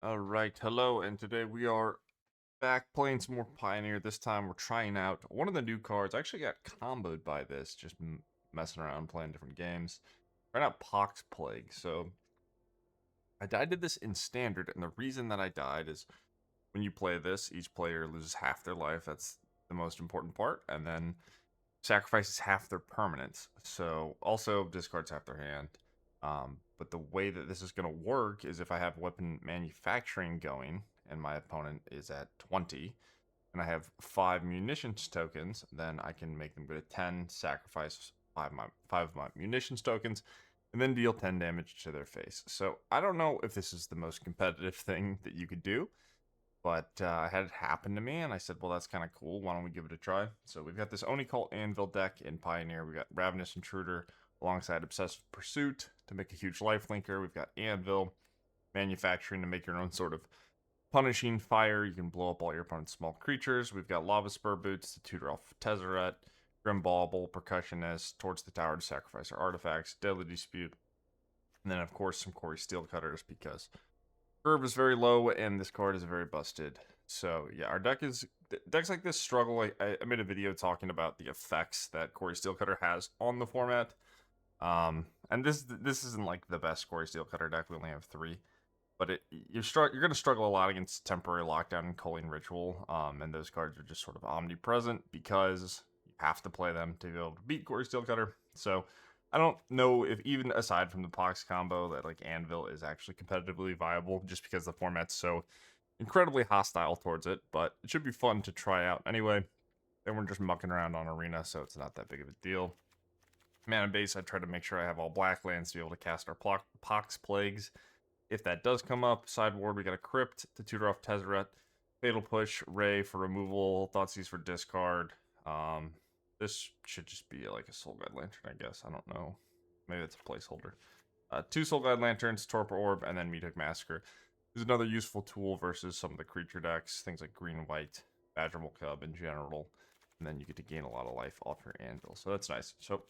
Alright, hello, and today we are back playing some more Pioneer. This time we're trying out one of the new cards. I actually got comboed by this, just messing around playing different games. Trying out Pox Plague. So, I did this in Standard, and the reason that I died is when you play this, each player loses half their life. That's the most important part, and then sacrifices half their permanents. So, also discards half their hand. But the way that this is going to work is if I have weapon manufacturing going and my opponent is at 20 and I have 5 munitions tokens, then I can make them go to 10, sacrifice 5 of my munitions tokens, and then deal 10 damage to their face. So I don't know if this is the most competitive thing that you could do, but I had it happen to me, and I said, well, that's kind of cool. Why don't we give it a try? So we've got this Oni-Cult Anvil deck in Pioneer. We've got Ravenous Intruder alongside Obsessive Pursuit to make a huge life linker. We've got Anvil, Manufacturing to make your own sort of punishing fire. You can blow up all your opponent's small creatures. We've got Lavaspur Boots to tutor off Tezzeret, Grim Bauble, Percussionist, Towards the Tower to sacrifice our artifacts, Deadly Dispute, and then, of course, some Cori-Steel Cutters because curve is very low and this card is very busted. So yeah, our decks like this struggle. I made a video talking about the effects that Cori-Steel Cutter has on the format. And this isn't like the best Cori-Steel Cutter deck. We only have 3, but you're going to struggle a lot against Temporary Lockdown and Culling Ritual. And those cards are just sort of omnipresent because you have to play them to be able to beat Cori-Steel Cutter. So I don't know if even aside from the Pox combo that like Anvil is actually competitively viable just because the format's so incredibly hostile towards it, but it should be fun to try out anyway. And we're just mucking around on Arena, so it's not that big of a deal. Mana base, I try to make sure I have all black lands to be able to cast our Pox Plagues. If that does come up, sideboard, we got a Crypt to tutor off Tezzeret, Fatal Push, Ray for removal, Thoughtseize for discard. This should just be like a Soul Guide Lantern, I guess. I don't know. Maybe it's a placeholder. 2 Soul Guide Lanterns, Torpor Orb, and then Meathook Massacre. This is another useful tool versus some of the creature decks, things like Green and White, Badgerable Cub in general. And then you get to gain a lot of life off your anvil. So that's nice. So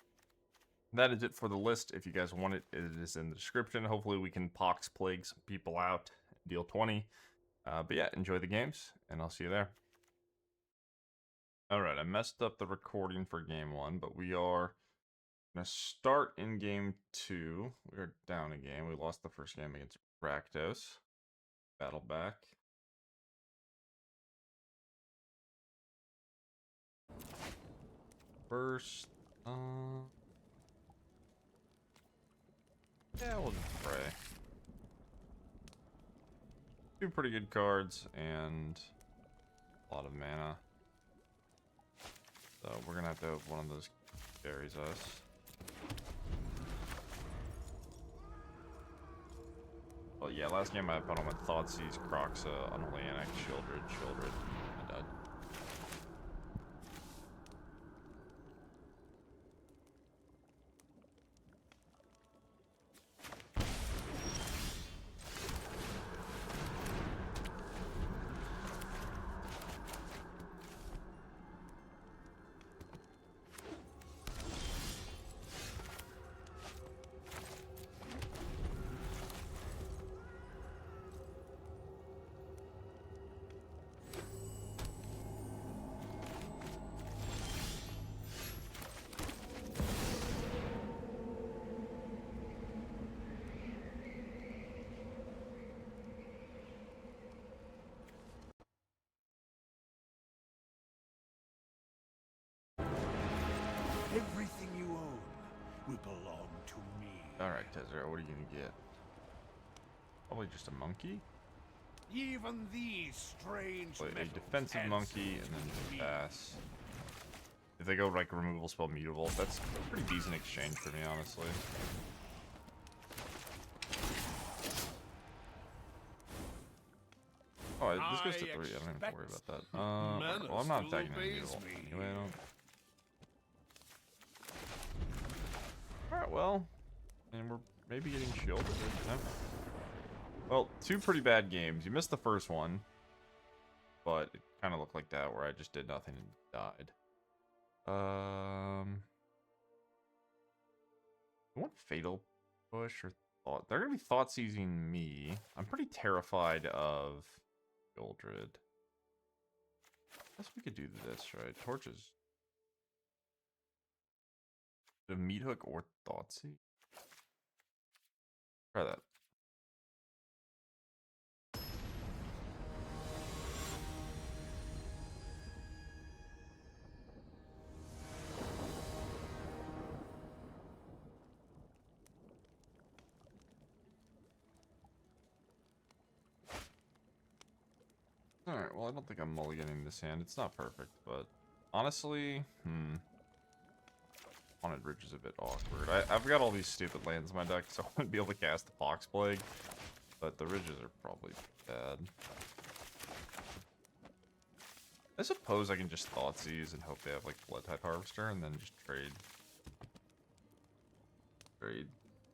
that is it for the list. If you guys want it, it is in the description. Hopefully we can Pox Plague some people out, deal 20. But yeah, enjoy the games, and I'll see you there. Alright, I messed up the recording for game 1, but we are going to start in game 2. We are down a game. We lost the first game against Rakdos. Battle back. First, yeah, we'll just pray. 2 pretty good cards and a lot of mana. So we're gonna have to have one of those carries us. Well, yeah, last game my opponent went Thoughtseize, Croxa, Unholy Annex, Shieldred. I died. Everything you own will belong to me. Alright, Tezzeret, what are you gonna get? Probably just a monkey? Even these strange Play a metals defensive answer monkey and then to me. pass. If they go like removal spell mutable, that's a pretty decent exchange for me, honestly. Oh, this goes to 3. I don't even have to worry about that. Alright, well, I'm not attacking any mutable anyway. Alright, well, and we're maybe getting shielded. No. Well, 2 pretty bad games. You missed the first one, but it kind of looked like that where I just did nothing and died. I want Fatal Push or thought they're gonna be thought seizing me. I'm pretty terrified of Goldred. Guess we could do this, right? Torches. The Meathook or Thoughtseize? Try that. Alright, well I don't think I'm mulliganing this hand. It's not perfect, but honestly, Haunted Ridge is a bit awkward. I've got all these stupid lands in my deck, so I wouldn't be able to cast the Pox Plague. But the ridges are probably bad. I suppose I can just Thoughtseize and hope they have like Blood Tide Harvester and then just trade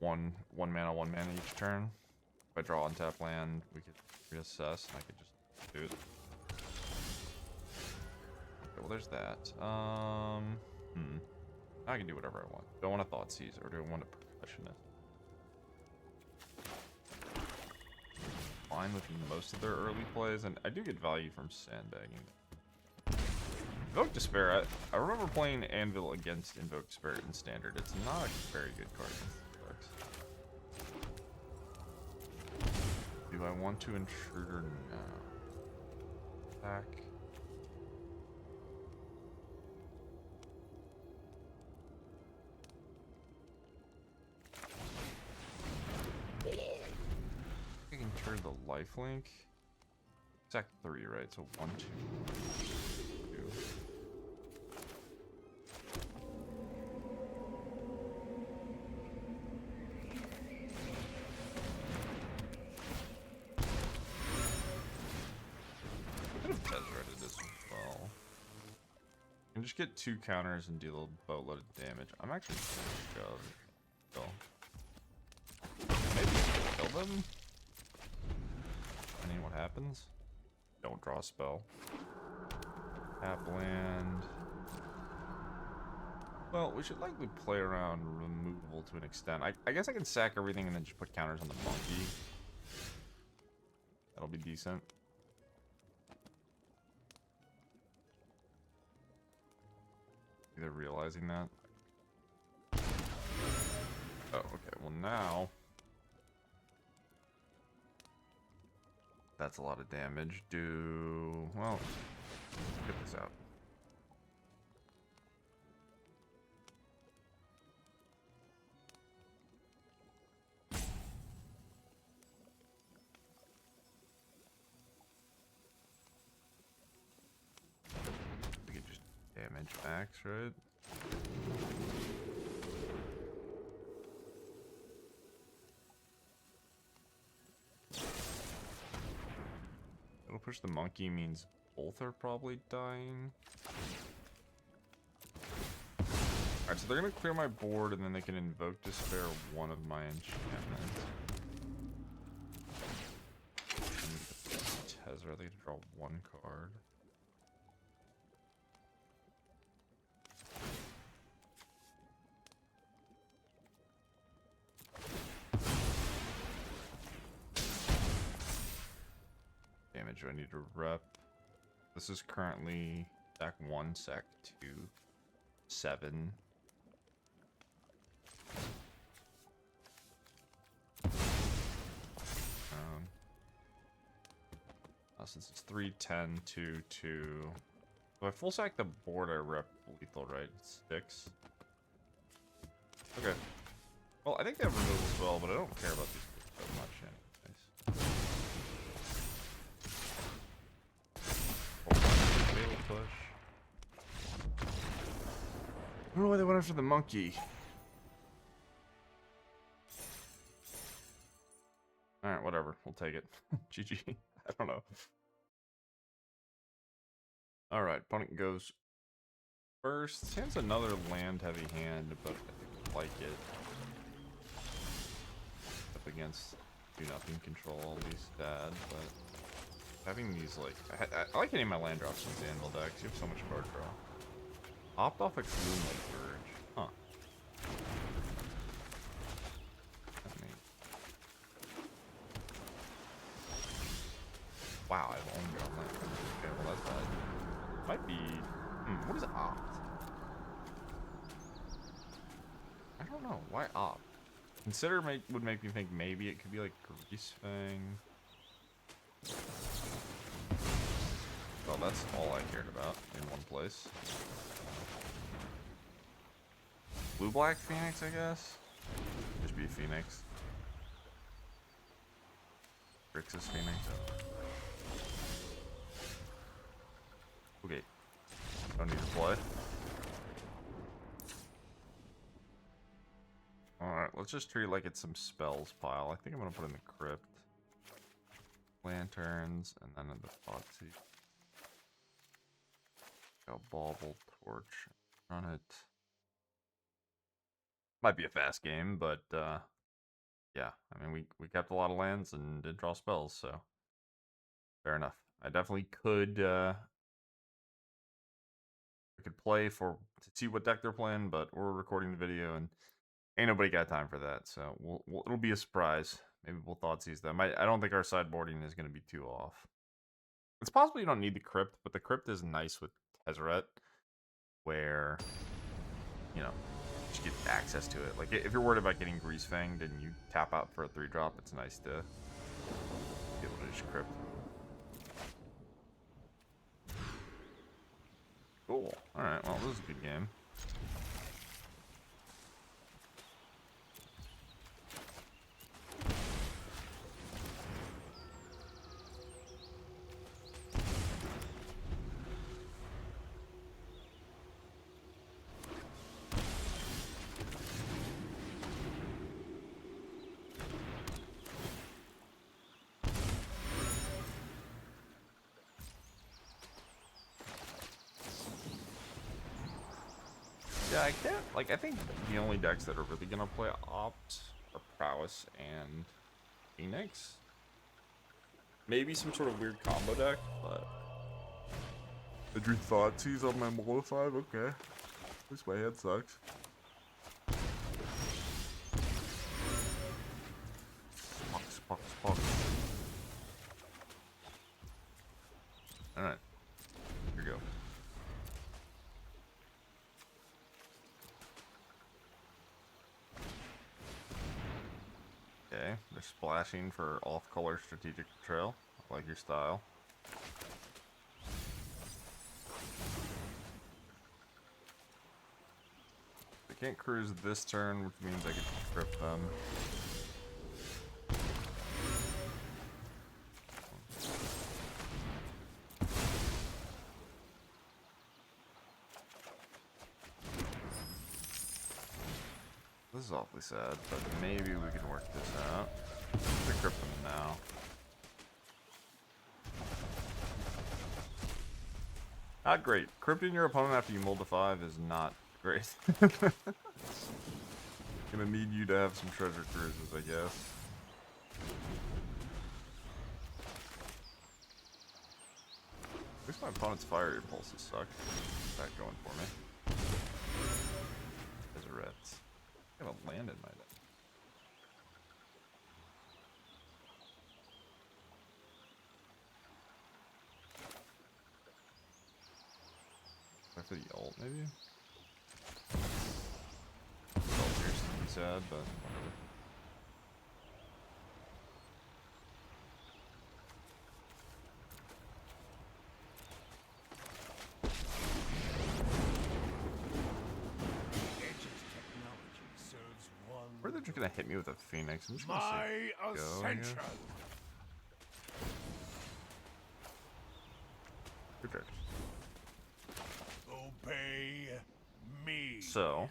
one mana each turn. If I draw on tap land, we could reassess and I could just do it. Okay, well there's that. I can do whatever I want. Do I want a Thoughtseize or do I want a Percussionist? Fine with most of their early plays, and I do get value from sandbagging. Invoke Despair, I remember playing Anvil against Invoke Despair in Standard. It's not a very good card against the decks. Do I want to Intruder now? Attack. I can turn the lifelink. Attack 3, right? So 1, 2, 2. I could have Tezzereted this as well. I can just get 2 counters and deal a boatload of damage. I'm actually gonna shove. Maybe kill them? Depending on what happens. Don't draw a spell. Tap land. Well, we should likely play around removal to an extent. I guess I can sack everything and then just put counters on the monkey. That'll be decent. Either realizing that. Oh, okay. Well, now that's a lot of damage. Well, let's get this out. We can just damage max, right? It'll push the monkey means both are probably dying. Alright, so they're gonna clear my board and then they can invoke despair one of my enchantments. Tezzeret, they get to draw 1 card. Damage do I need to rep? This is currently sack 1, sack 2, 7. Since it's 3, 10, 2, 2. If I full sack the board, I rep lethal, right? It's 6. Okay. Well, I think they have removal as well, but I don't care about these so much anyways. Push. I don't know why they went after the monkey. Alright, whatever. We'll take it. GG. I don't know. Alright, opponent goes first. This hand's another land-heavy hand, but I like it. Up against do-nothing control, I'll be sad, but having these, like... I like getting my land drops in the Anvil decks. You have so much card draw. Hopped off a Gloomlake Verge. Huh. Wow, I've only got that. Okay, well that's bad. Might be. What is opt? I don't know. Why opt? Consider would make me think maybe it could be like Grease Fang. Well, that's all I cared about in one place. Blue-Black Phoenix, I guess? Just be Phoenix. Grixis Phoenix. Okay. Don't need to play. Alright, let's just treat it like it's some spells pile. I think I'm gonna put in the Crypt. Lanterns, and then in the Thoughtseize. Got Bauble, Torch, run it. Might be a fast game, but yeah. I mean, we kept a lot of lands and did draw spells, so fair enough. I definitely could play to see what deck they're playing, but we're recording the video and ain't nobody got time for that. So it'll be a surprise. Maybe we'll Thoughtseize them. I don't think our sideboarding is going to be too off. It's possible you don't need the Crypt, but the Crypt is nice with Tezzeret, where, you know, you get access to it. Like, if you're worried about getting Grease Fanged and you tap out for a 3-drop, it's nice to be able to just Crypt. Cool. Alright, well, this is a good game. Yeah, I can't, like, I think the only decks that are really gonna play Opt are Prowess and Phoenix. Maybe some sort of weird combo deck, but... I drew Thoughtseize on my Mola 5, okay. At least my head sucks. Pox. Alright. Here we go. Okay, they're splashing for off-color strategic betrayal. I like your style. They can't cruise this turn, which means I can Crypt them. This is awfully sad, but maybe we can work this out. Let's Crypt them now. Not great. Crypting your opponent after you mold to 5 is not great. Gonna need you to have some treasure cruises, I guess. At least my opponent's fire impulses suck. What's that going for me? Tezzeret. I have a land in my deck. For the ult, maybe? Ult here is be sad, but whatever. Or they're just gonna hit me with a Phoenix. I'm just gonna say go, I guess. Good turn. Obey me. So,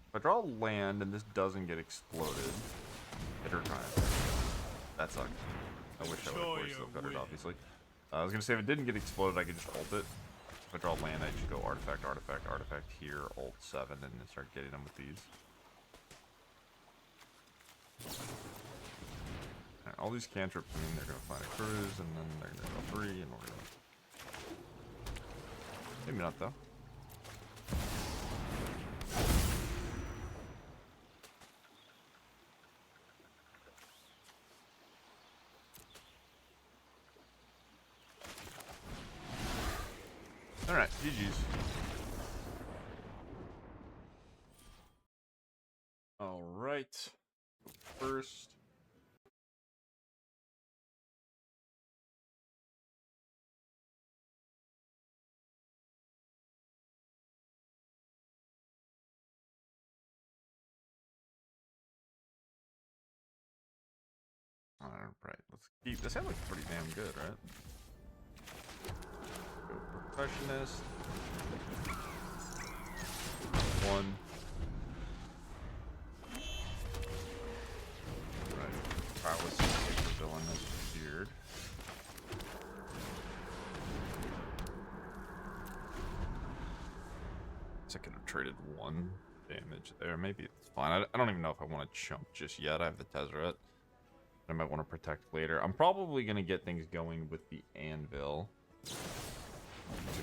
if I draw a land and this doesn't get exploded, hit or time. That sucked. I wish I would have Cori-Steel Cutter, obviously. I was gonna say if it didn't get exploded, I could just ult it. If I draw land, I just go artifact here, ult 7, and then start getting them with these. Right, all these cantrips mean they're gonna find a cruise, and then they're gonna go 3, and we're gonna... Maybe not, though. GG's. All right. First. All right. Let's keep. This hand looks pretty damn good, right? Go Percussionist. One. Right. Prowess the villain has appeared. I could have traded 1 damage there. Maybe it's fine. I don't even know if I want to chump just yet. I have the Tezzeret. I might want to protect later. I'm probably going to get things going with the Anvil. To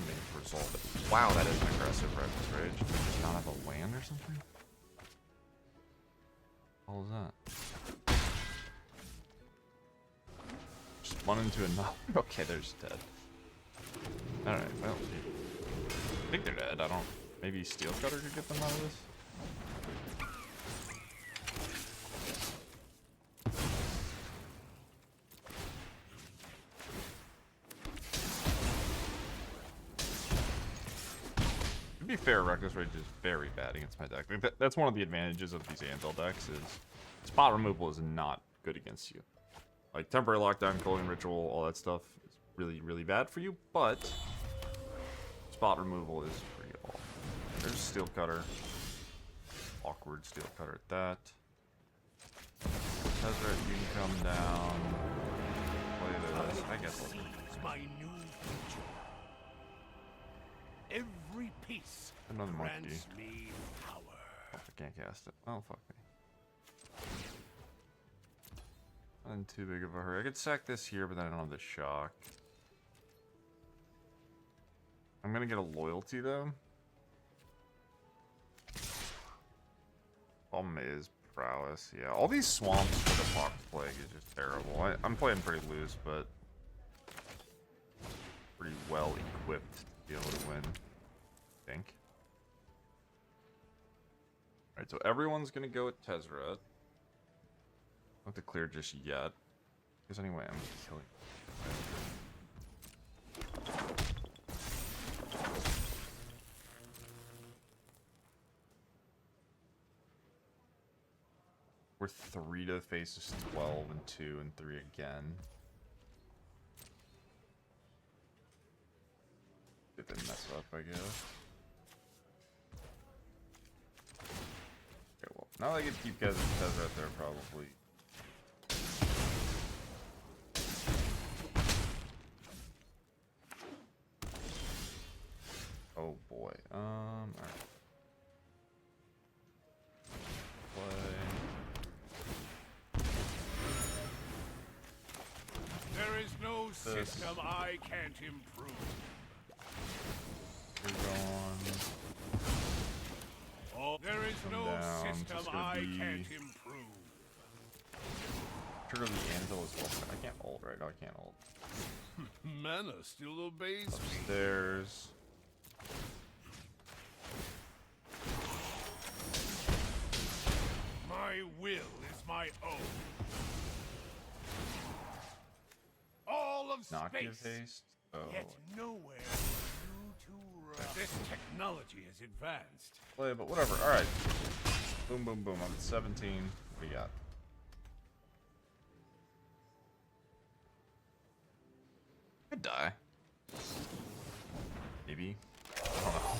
make it resolve it. Wow, that is an aggressive Ravenous Rage. Does it just not have a land or something? What was that? Just spun into another. Okay, they're just dead. Alright, well, I think they're dead. I don't. Maybe Steel Cutter could get them out of this? To be fair, Rakdos Rage is very bad against my deck. That's one of the advantages of these Anvil decks is spot removal is not good against you. Like temporary lockdown, golden ritual, all that stuff is really, really bad for you, but spot removal is pretty awful. There's Steel Cutter. Awkward Steel Cutter at that. Tezzeret, you can come down. Play this. I guess I'll It's my new feature. Every piece another monkey. grants me power. Oh, I can't cast it. Oh, fuck me. Not in too big of a hurry. I could sack this here, but then I don't have the shock. I'm gonna get a loyalty though. Problem is prowess. Yeah, all these swamps for the Pox Plague is just terrible. I'm playing pretty loose, but pretty well equipped to be able to win, I think. Alright, so everyone's gonna go at Tezzeret. Don't have to clear just yet. Because anyway, I'm killing. We're 3 to faces 12 and 2 and 3 again. If they mess up, I guess. Okay, well, now I get to keep guys at Tezzeret there probably. Oh boy. Alright. There is no system I can't improve. You're going. Oh, there is Come no down. system I can't improve. Trigger the Anvil as well. I can't ult, right? No, I can't ult. Mana still obeys me. Upstairs. My will is my own. All of Not give space, haste. Oh. yet nowhere for you to run. This technology is advanced. Play, but whatever. Alright. Boom, boom, boom. I'm at 17. What do you got? Could die. Maybe. I don't know.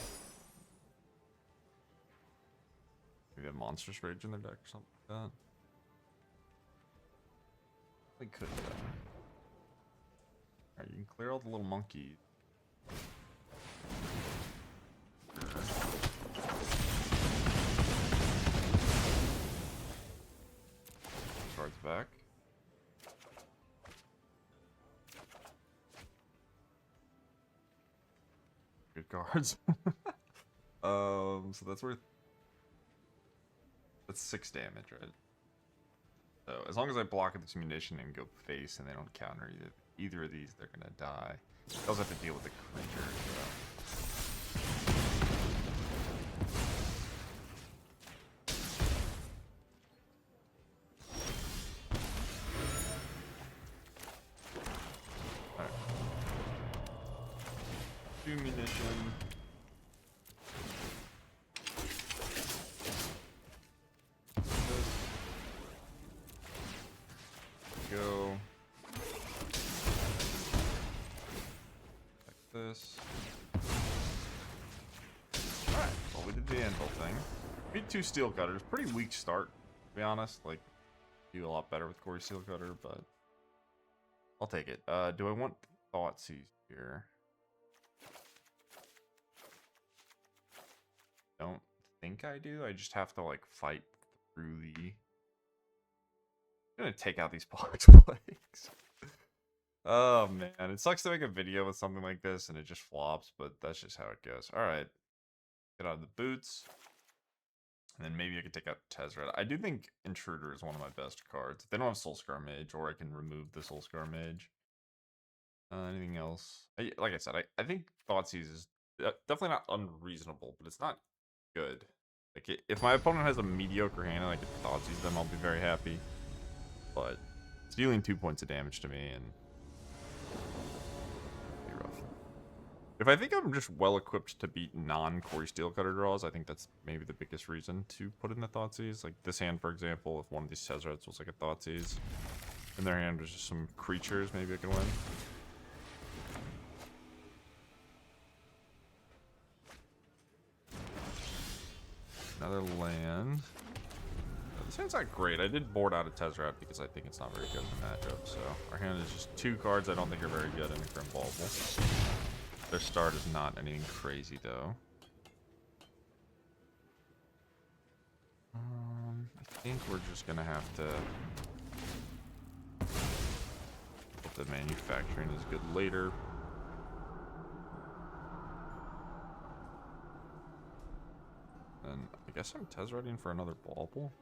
Maybe a Monstrous Rage in their deck or something like that. They could die. Alright, you can clear all the little monkeys. Cards back. Good cards. So that's worth. That's 6 damage, right? So as long as I block this munition and go face, and they don't counter either of these, they're gonna die. They also have to deal with the creature. So. Alright. 2 munition. Go. Like this. Alright, well we did the anvil thing. Beat 2 steel cutters. Pretty weak start, to be honest. Like, do a lot better with Cori-Steel Cutter, but I'll take it. Do I want Thoughtseize here? Don't think I do. I just have to like fight through the... I'm gonna take out these Pox Plagues. Oh man, it sucks to make a video with something like this and it just flops, but that's just how it goes. Alright. Get out of the boots. And then maybe I could take out Tezzeret. I do think Intruder is one of my best cards. They don't have Soulscar Mage, or I can remove the Soulscar Mage. Anything else? Like I said, I think Thoughtseize is definitely not unreasonable, but it's not good. Like, if my opponent has a mediocre hand and I can Thoughtseize them, I'll be very happy. But it's dealing 2 points of damage to me, and be rough. If I think I'm just well equipped to beat non-Cori-Steel Cutter draws, I think that's maybe the biggest reason to put in the Thoughtseize. Like this hand, for example, if one of these Tezzerets was like a Thoughtseize, in their hand was just some creatures, maybe I can win. Another land. This hand's not great. I did board out a Tezzeret because I think it's not very good in the matchup. So our hand is just 2 cards I don't think are very good in the Grim Bauble. Their start is not anything crazy though. I think we're just gonna have to hope the manufacturing is good later. And I guess I'm Tezzereting for another Bauble.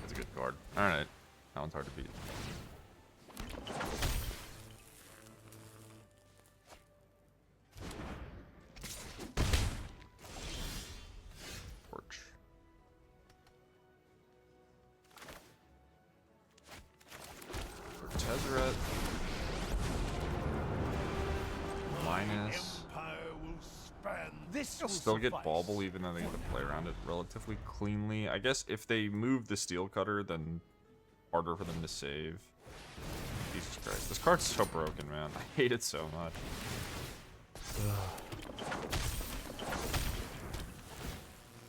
That's a good card. Alright. That one's hard to beat. Torch. For Tezzeret. Minus. This I'll still get Bauble even though they get to play around it relatively cleanly. I guess if they move the Steel Cutter, then harder for them to save. Jesus Christ. This card's so broken, man. I hate it so much.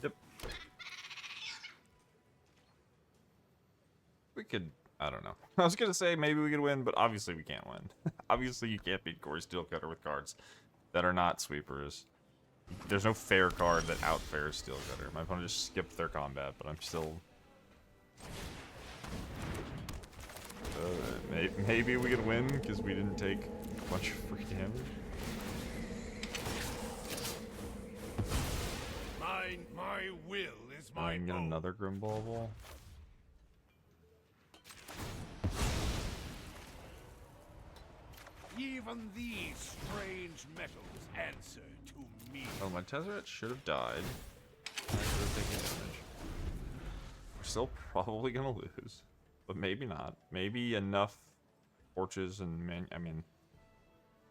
Yep. We could... I don't know. I was gonna say maybe we could win, but obviously we can't win. Obviously you can't beat Cori-Steel Cutter with cards that are not sweepers. There's no fair card that outfares Steel Cutter. My opponent just skipped their combat, but I'm still... maybe we could win because we didn't take a bunch of free damage. My will is my I can get own. another Grim Bauble. Even these strange metals answer to me. Oh, my Tezzeret should have died. I should have taken damage. We're still probably gonna lose, but maybe not. Maybe enough torches and I mean,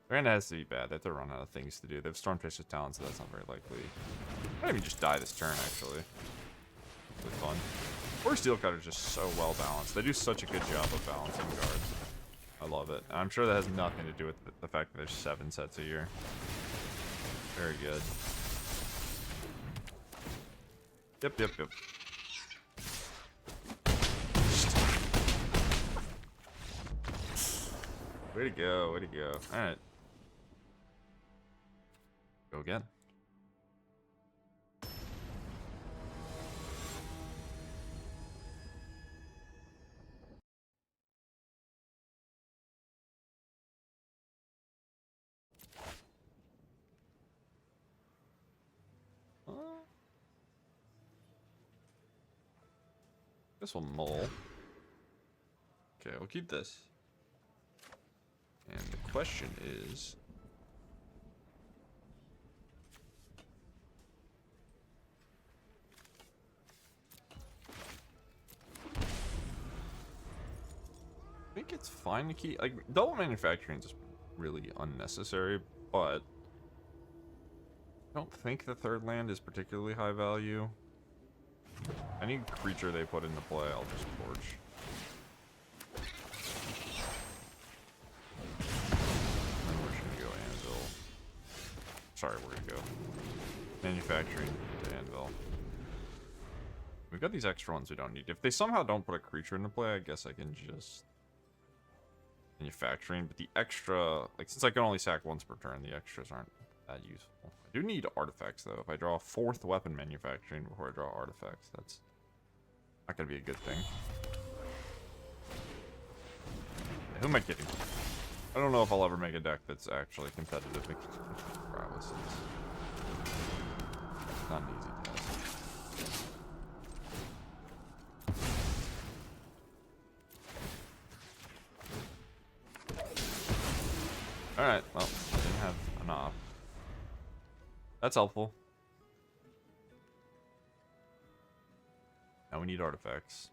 their hand has to be bad. They have to run out of things to do. They have Stormchaser's Talon, so that's not very likely. I might even just die this turn, actually. Really fun. Cori-Steel Cutter is just so well balanced. They do such a good job of balancing cards. I love it. I'm sure that has nothing to do with the fact that there's 7 sets a year. Very good. Yep. Way to go, way to go. Alright. Go again. This will mull. Okay, we'll keep this. And the question is, think it's fine to keep. Like, double manufacturing is just really unnecessary, but I don't think the third land is particularly high value. Any creature they put into play, I'll just torch. And we're just gonna go Anvil. Sorry, we're gonna go manufacturing to Anvil. We've got these extra ones we don't need. If they somehow don't put a creature into play, I guess I can just manufacturing. But the extra, like, since I can only sack once per turn, the extras aren't that useful. I do need artifacts, though. If I draw a 4th weapon manufacturing before I draw artifacts, that's not going to be a good thing. Yeah, who am I kidding? I don't know if I'll ever make a deck that's actually competitive against prowess. It's not an easy task. Alright, well, I didn't have an op. That's helpful. Now we need artifacts.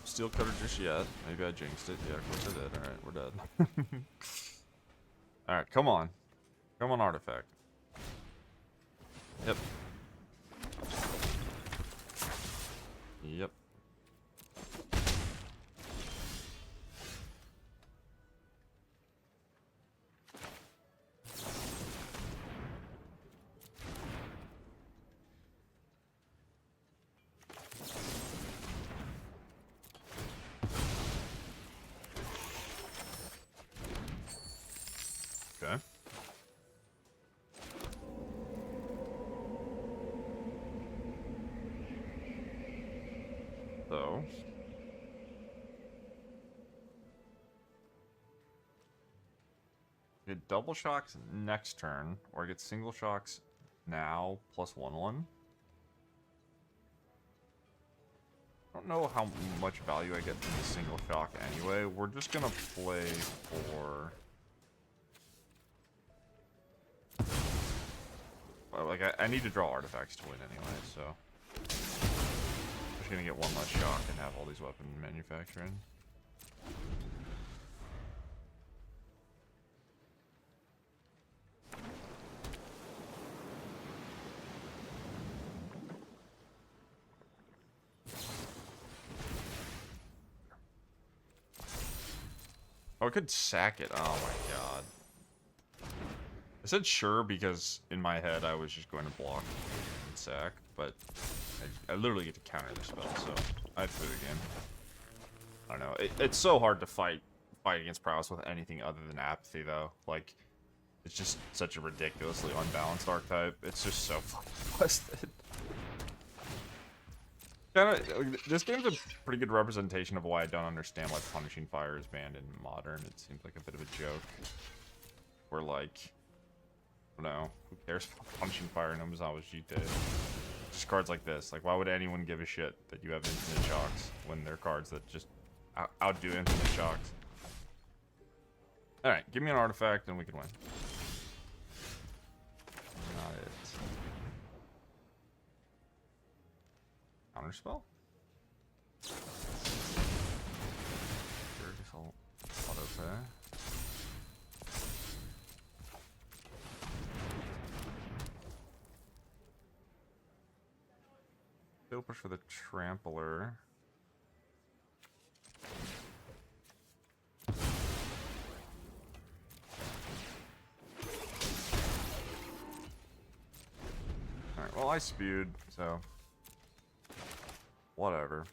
Steel Cutter just yet. Maybe I jinxed it. Yeah, of course I did. Alright, we're dead. Alright, come on. Come on, artifact. Yep. Yep. Okay. So get double shocks next turn, or I get single shocks now plus 1/1. I don't know how much value I get from the single shock anyway. We're just gonna play for like I need to draw artifacts to win anyway, so I'm just gonna get one less shock and have all these weapon manufacturing. Oh, I could sack it. Oh my god. I said sure because in my head I was just going to block and sack, but I literally get to counter the spell, so I had to play the game. I don't know. It's so hard to fight against prowess with anything other than apathy, though. Like, it's just such a ridiculously unbalanced archetype. It's just so fucking busted. This game's a pretty good representation of why I don't understand why Punishing Fire is banned in Modern. It seems like a bit of a joke. Where, like, I don't know, who cares about Punishing Fire in Omizawa's Jite? Just cards like this. Like, why would anyone give a shit that you have infinite shocks when they're cards that just outdo infinite shocks? Alright, give me an artifact and we can win. Not it. Counterspell? Sure, guess I'll auto-pay. Still push for the Trampler. Alright, well I spewed, so whatever.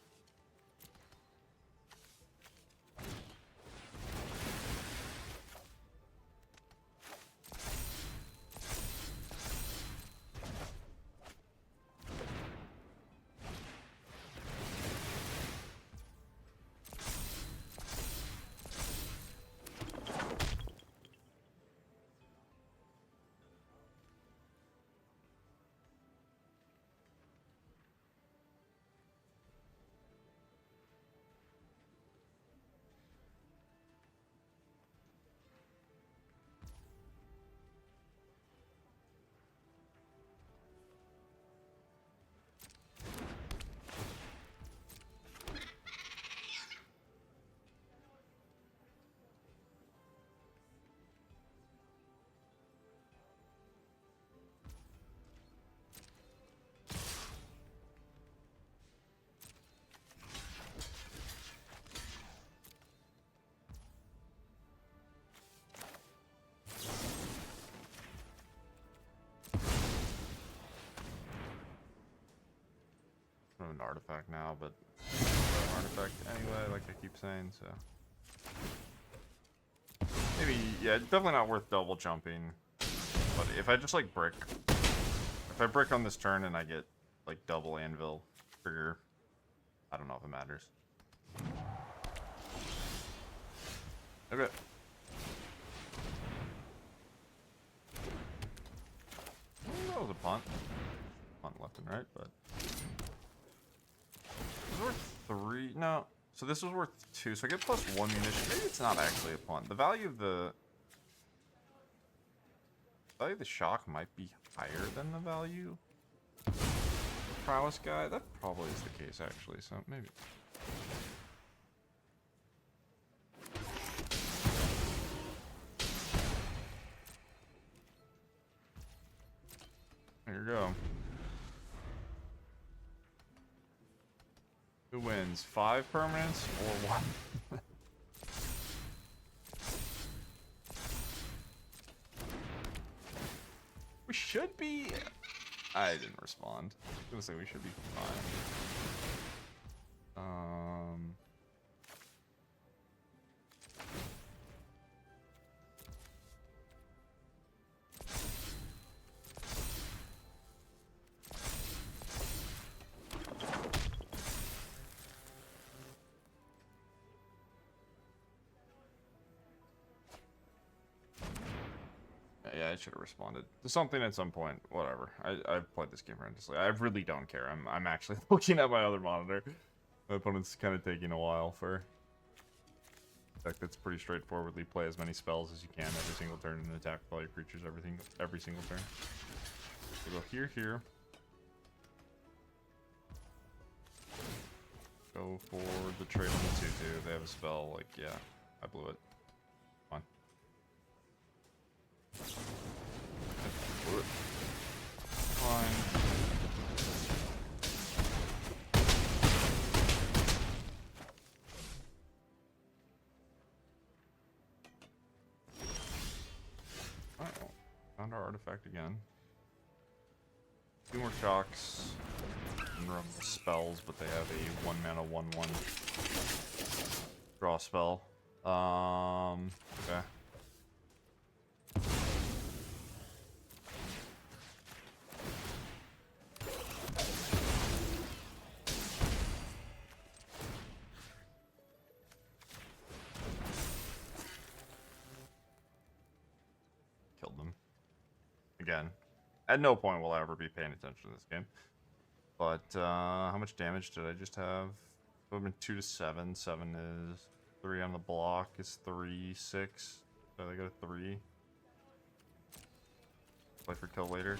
of an artifact now, but an artifact anyway, like I keep saying, so. Maybe, yeah, definitely not worth double jumping. But if I just like brick, if I brick on this turn and I get like double anvil trigger, I don't know if it matters. Okay. That was a punt. Punt left and right, but this was worth 3. No, so this was worth 2. So I get +1 munition. Maybe it's not actually a punt. The value of the shock might be higher than the value of the prowess guy. That probably is the case actually. So maybe. There you go. Who wins? 5 permanents or 1? We should be... I didn't respond. I was gonna say we should be fine. Yeah, I should have responded to something at some point. Whatever. I've played this game horrendously. I really don't care. I'm actually looking at my other monitor. My opponent's kind of taking a while for. In fact, it's pretty straightforwardly play as many spells as you can every single turn and attack with all your creatures every single turn. So go here. Go for the trade on the 2/2. They have a spell. Like, yeah, I blew it. Fine. Fine. Oh, found our artifact again. 2 more shocks. And run spells, but they have a 1 mana 1/1 draw spell. Okay. Killed them. Again. At no point will I ever be paying attention to this game. But, how much damage did I just have? It would have been 2 to 7. 7 is 3 on the block. Is 3, 6. So they got a 3. Play for kill later.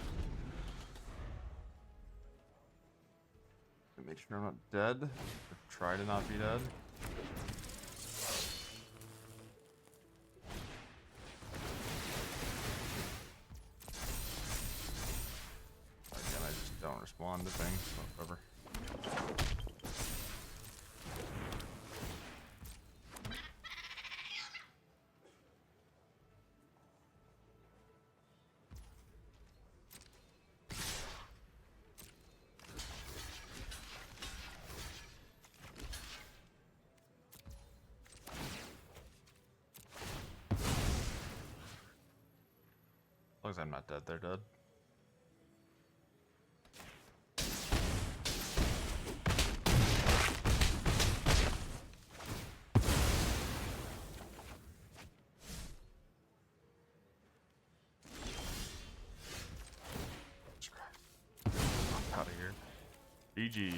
Make sure I'm not dead. Or try to not be dead. Again, I just don't respond to things, whatever. As long as I'm not dead, they're dead. Out of here. GG.